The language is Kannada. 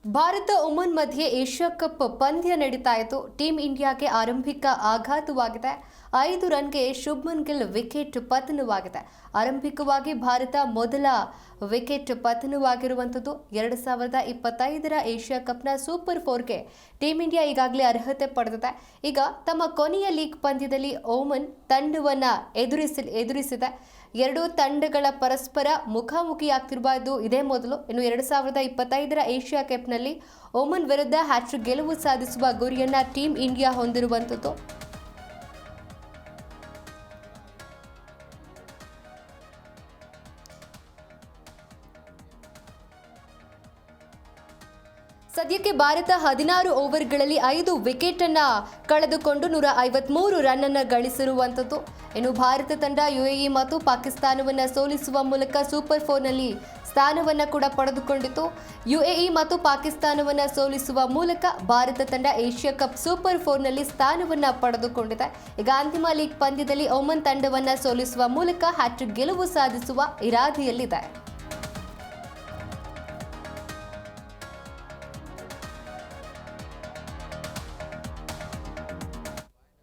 ಭಾರತ ಒಮನ್ ಮಧ್ಯೆ ಏಷ್ಯಾ ಕಪ್ ಪಂದ್ಯ ನಡೀತಾ ಇತ್ತು. ಟೀಂ ಇಂಡಿಯಾಗೆ ಆರಂಭಿಕ ಆಘಾತವಾಗಿದೆ. 5 ರನ್ಗೆ ಶುಭ್ಮನ್ ಗಿಲ್ ವಿಕೆಟ್ ಪತನವಾಗಿದೆ. ಆರಂಭಿಕವಾಗಿ ಭಾರತ ಮೊದಲ ವಿಕೆಟ್ ಪತನವಾಗಿರುವಂಥದ್ದು. 2025ರ ಏಷ್ಯಾ ಕಪ್ನ ಸೂಪರ್ 4ಗೆ ಟೀಂ ಇಂಡಿಯಾ ಈಗಾಗಲೇ ಅರ್ಹತೆ ಪಡೆದಿದೆ. ಈಗ ತಮ್ಮ ಕೊನೆಯ ಲೀಗ್ ಪಂದ್ಯದಲ್ಲಿ ಒಮನ್ ತಂಡವನ್ನು ಎದುರಿಸಿದೆ. ಎರಡೂ ತಂಡಗಳ ಪರಸ್ಪರ ಮುಖಾಮುಖಿಯಾಗ್ತಿರುವುದು ಇದೇ ಮೊದಲು. ಇನ್ನು 2025ರ ಏಷ್ಯಾ ಕಪ್ನಲ್ಲಿ ಒಮನ್ ವಿರುದ್ಧ ಹ್ಯಾಟ್ರಿಕ್ ಗೆಲುವು ಸಾಧಿಸುವ ಗುರಿಯನ್ನ ಟೀಂ ಇಂಡಿಯಾ ಹೊಂದಿರುವಂಥದ್ದು. ಸದ್ಯಕ್ಕೆ ಭಾರತ 16 ಓವರ್ಗಳಲ್ಲಿ 5 ವಿಕೆಟ್ ಅನ್ನ ಕಳೆದುಕೊಂಡು 153 ರನ್ ಅನ್ನು ಗಳಿಸಿರುವಂಥದ್ದು. ಇನ್ನು ಭಾರತ ತಂಡ ಯುಎಇ ಮತ್ತು ಪಾಕಿಸ್ತಾನವನ್ನು ಸೋಲಿಸುವ ಮೂಲಕ ಸೂಪರ್ 4ನಲ್ಲಿ ಸ್ಥಾನವನ್ನು ಕೂಡ ಪಡೆದುಕೊಂಡಿತು. ಯುಎಇ ಮತ್ತು ಪಾಕಿಸ್ತಾನವನ್ನು ಸೋಲಿಸುವ ಮೂಲಕ ಭಾರತ ತಂಡ ಏಷ್ಯಾ ಕಪ್ ಸೂಪರ್ 4ನಲ್ಲಿ ಸ್ಥಾನವನ್ನು ಪಡೆದುಕೊಂಡಿದೆ. ಈಗ ಅಂತಿಮ ಲೀಗ್ ಪಂದ್ಯದಲ್ಲಿ ಒಮನ್ ತಂಡವನ್ನು ಸೋಲಿಸುವ ಮೂಲಕ ಹ್ಯಾಟ್ರಿಕ್ ಗೆಲುವು ಸಾಧಿಸುವ ಇರಾದೆಯಲ್ಲಿದೆ.